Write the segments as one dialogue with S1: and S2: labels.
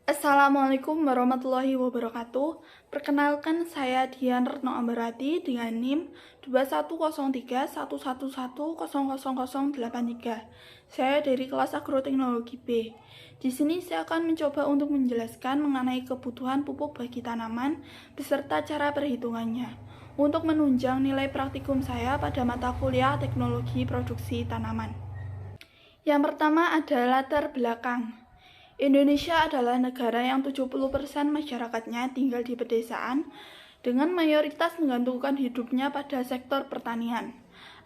S1: Assalamualaikum warahmatullahi wabarakatuh. Perkenalkan, saya Dian Retno Ambarati dengan NIM 210311100083. Saya dari kelas Agroteknologi B. Di sini saya akan mencoba untuk menjelaskan mengenai kebutuhan pupuk bagi tanaman beserta cara perhitungannya untuk menunjang nilai praktikum saya pada mata kuliah Teknologi Produksi Tanaman. Yang pertama adalah latar belakang. Indonesia adalah negara yang 70% masyarakatnya tinggal di pedesaan dengan mayoritas menggantungkan hidupnya pada sektor pertanian.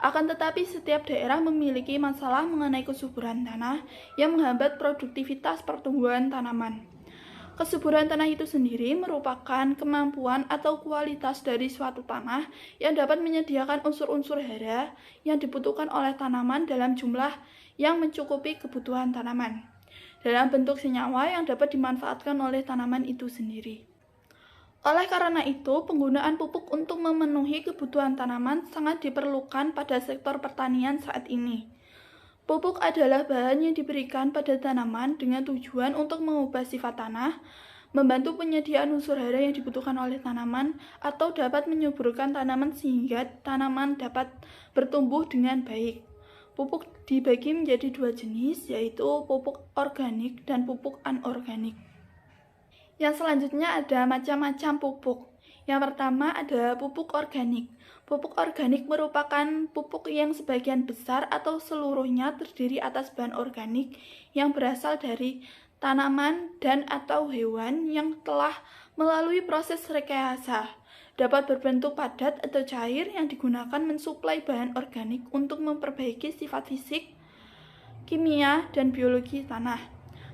S1: Akan tetapi setiap daerah memiliki masalah mengenai kesuburan tanah yang menghambat produktivitas pertumbuhan tanaman. Kesuburan tanah itu sendiri merupakan kemampuan atau kualitas dari suatu tanah yang dapat menyediakan unsur-unsur hara yang dibutuhkan oleh tanaman dalam jumlah yang mencukupi kebutuhan tanaman, dalam bentuk senyawa yang dapat dimanfaatkan oleh tanaman itu sendiri. Oleh karena itu, penggunaan pupuk untuk memenuhi kebutuhan tanaman sangat diperlukan pada sektor pertanian saat ini. Pupuk adalah bahan yang diberikan pada tanaman dengan tujuan untuk mengubah sifat tanah, membantu penyediaan unsur hara yang dibutuhkan oleh tanaman, atau dapat menyuburkan tanaman sehingga tanaman dapat bertumbuh dengan baik. Pupuk dibagi menjadi dua jenis, yaitu pupuk organik dan pupuk anorganik. Yang selanjutnya ada macam-macam pupuk. Yang pertama ada pupuk organik. Pupuk organik merupakan pupuk yang sebagian besar atau seluruhnya terdiri atas bahan organik yang berasal dari tanaman dan atau hewan yang telah melalui proses rekayasa. Dapat berbentuk padat atau cair yang digunakan mensuplai bahan organik untuk memperbaiki sifat fisik, kimia, dan biologi tanah.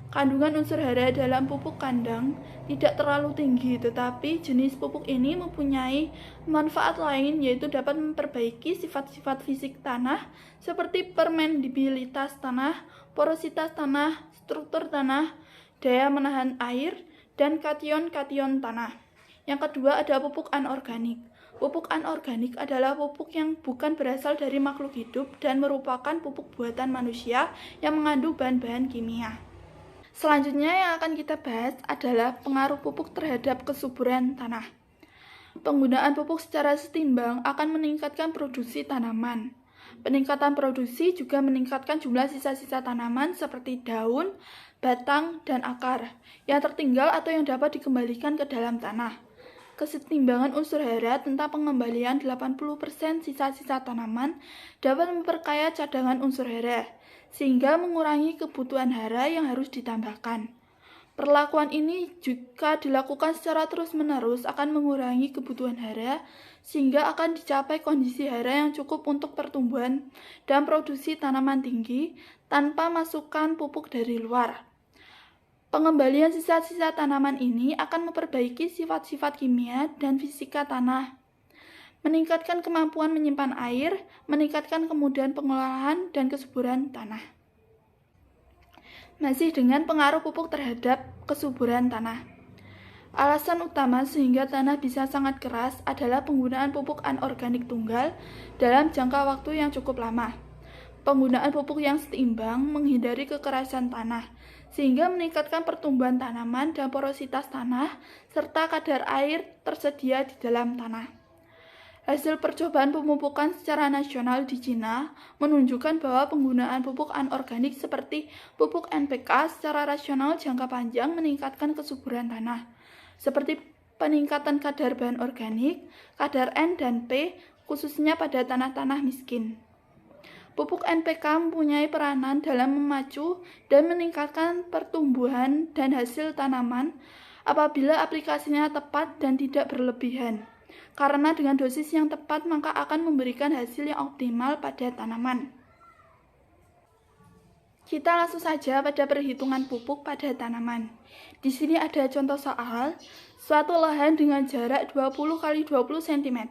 S1: Kandungan unsur hara dalam pupuk kandang tidak terlalu tinggi, tetapi jenis pupuk ini mempunyai manfaat lain, yaitu dapat memperbaiki sifat-sifat fisik tanah seperti permeabilitas tanah, porositas tanah, struktur tanah, daya menahan air, dan kation-kation tanah. Yang kedua ada pupuk anorganik. Pupuk anorganik adalah pupuk yang bukan berasal dari makhluk hidup dan merupakan pupuk buatan manusia yang mengandung bahan-bahan kimia. Selanjutnya yang akan kita bahas adalah pengaruh pupuk terhadap kesuburan tanah. Penggunaan pupuk secara setimbang akan meningkatkan produksi tanaman. Peningkatan produksi juga meningkatkan jumlah sisa-sisa tanaman seperti daun, batang, dan akar yang tertinggal atau yang dapat dikembalikan ke dalam tanah. Kesetimbangan unsur hara tentang pengembalian 80% sisa-sisa tanaman dapat memperkaya cadangan unsur hara, sehingga mengurangi kebutuhan hara yang harus ditambahkan. Perlakuan ini jika dilakukan secara terus-menerus akan mengurangi kebutuhan hara, sehingga akan dicapai kondisi hara yang cukup untuk pertumbuhan dan produksi tanaman tinggi tanpa masukan pupuk dari luar. Pengembalian sisa-sisa tanaman ini akan memperbaiki sifat-sifat kimia dan fisika tanah, meningkatkan kemampuan menyimpan air, meningkatkan kemudahan pengolahan dan kesuburan tanah. Masih dengan pengaruh pupuk terhadap kesuburan tanah. Alasan utama sehingga tanah bisa sangat keras adalah penggunaan pupuk anorganik tunggal dalam jangka waktu yang cukup lama. Penggunaan pupuk yang seimbang menghindari kekerasan tanah, sehingga meningkatkan pertumbuhan tanaman dan porositas tanah, serta kadar air tersedia di dalam tanah. Hasil percobaan pemupukan secara nasional di Cina menunjukkan bahwa penggunaan pupuk anorganik seperti pupuk NPK secara rasional jangka panjang meningkatkan kesuburan tanah, seperti peningkatan kadar bahan organik, kadar N dan P, khususnya pada tanah-tanah miskin. Pupuk NPK mempunyai peranan dalam memacu dan meningkatkan pertumbuhan dan hasil tanaman apabila aplikasinya tepat dan tidak berlebihan. Karena dengan dosis yang tepat maka akan memberikan hasil yang optimal pada tanaman. Kita langsung saja pada perhitungan pupuk pada tanaman. Di sini ada contoh soal, suatu lahan dengan jarak 20 x 20 cm.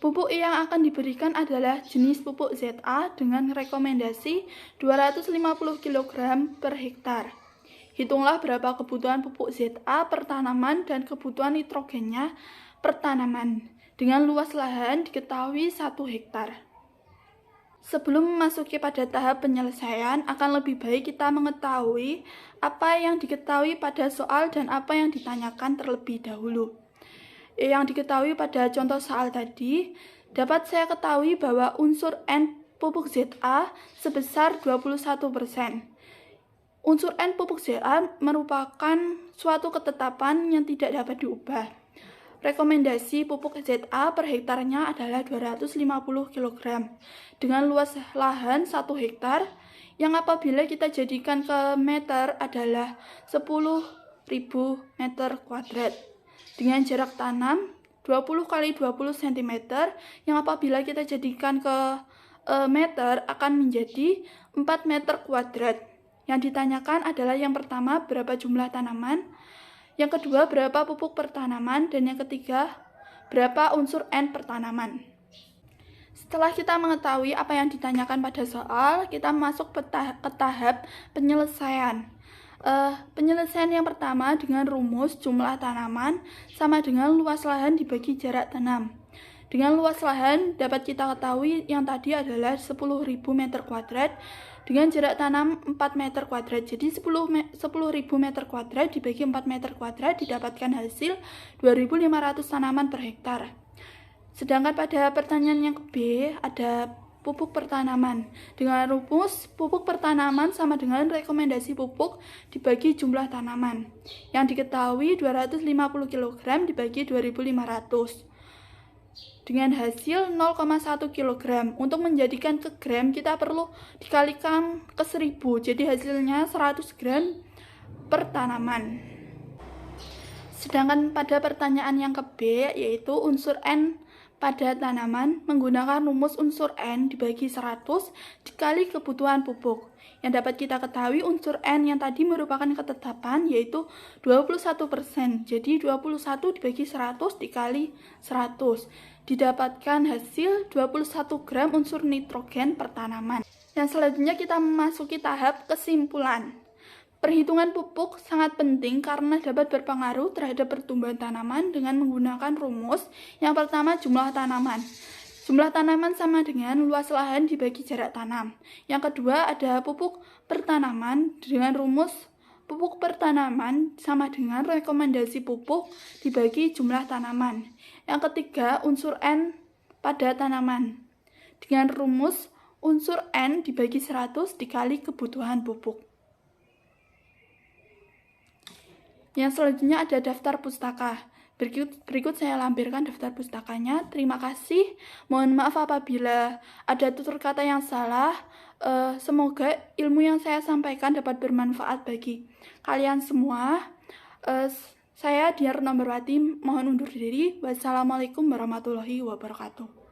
S1: Pupuk yang akan diberikan adalah jenis pupuk ZA dengan rekomendasi 250 kg per hektar. Hitunglah berapa kebutuhan pupuk ZA per tanaman dan kebutuhan nitrogennya per tanaman dengan luas lahan diketahui 1 hektar. Sebelum memasuki pada tahap penyelesaian, akan lebih baik kita mengetahui apa yang diketahui pada soal dan apa yang ditanyakan terlebih dahulu. Yang diketahui pada contoh soal tadi, dapat saya ketahui bahwa unsur N pupuk ZA sebesar 21%. Unsur N pupuk ZA merupakan suatu ketetapan yang tidak dapat diubah. Rekomendasi pupuk ZA per hektarnya adalah 250 kg dengan luas lahan 1 hektar yang apabila kita jadikan ke meter adalah 10.000 meter kuadrat dengan jarak tanam 20 x 20 cm yang apabila kita jadikan ke meter akan menjadi 4 meter kuadrat. Yang ditanyakan adalah yang pertama berapa jumlah tanaman, yang kedua, berapa pupuk per tanaman, dan yang ketiga, berapa unsur N per tanaman. Setelah kita mengetahui apa yang ditanyakan pada soal, kita masuk ke tahap penyelesaian. Penyelesaian yang pertama dengan rumus jumlah tanaman sama dengan luas lahan dibagi jarak tanam. Dengan luas lahan dapat kita ketahui yang tadi adalah 10.000 meter kuadrat dengan jarak tanam 4 meter kuadrat. Jadi 10.000 meter kuadrat dibagi 4 meter kuadrat didapatkan hasil 2.500 tanaman per hektar. Sedangkan pada pertanyaan yang B ada pupuk per tanaman. Dengan rumus pupuk per tanaman sama dengan rekomendasi pupuk dibagi jumlah tanaman. Yang diketahui 250 kg dibagi 2.500. Dengan hasil 0,1 kg. Untuk menjadikan ke gram kita perlu dikalikan ke 1000. Jadi hasilnya 100 gram per tanaman. Sedangkan pada pertanyaan yang ke B yaitu unsur N pada tanaman menggunakan rumus unsur N dibagi 100 dikali kebutuhan pupuk. Yang dapat kita ketahui unsur N yang tadi merupakan ketetapan yaitu 21%. Jadi 21 dibagi 100 dikali 100. Didapatkan hasil 21 gram unsur nitrogen per tanaman. Yang selanjutnya kita memasuki tahap kesimpulan. Perhitungan pupuk sangat penting karena dapat berpengaruh terhadap pertumbuhan tanaman dengan menggunakan rumus. Yang pertama jumlah tanaman. Jumlah tanaman sama dengan luas lahan dibagi jarak tanam. Yang kedua ada pupuk per tanaman dengan rumus pupuk per tanaman sama dengan rekomendasi pupuk dibagi jumlah tanaman. Yang ketiga, unsur N pada tanaman. Dengan rumus unsur N dibagi 100 dikali kebutuhan pupuk. Yang selanjutnya ada daftar pustaka. Berikut saya lampirkan daftar pustakanya. Terima kasih. Mohon maaf apabila ada tutur kata yang salah. Semoga ilmu yang saya sampaikan dapat bermanfaat bagi kalian semua. Saya Diar Nomorwati mohon undur diri. Wassalamualaikum warahmatullahi wabarakatuh.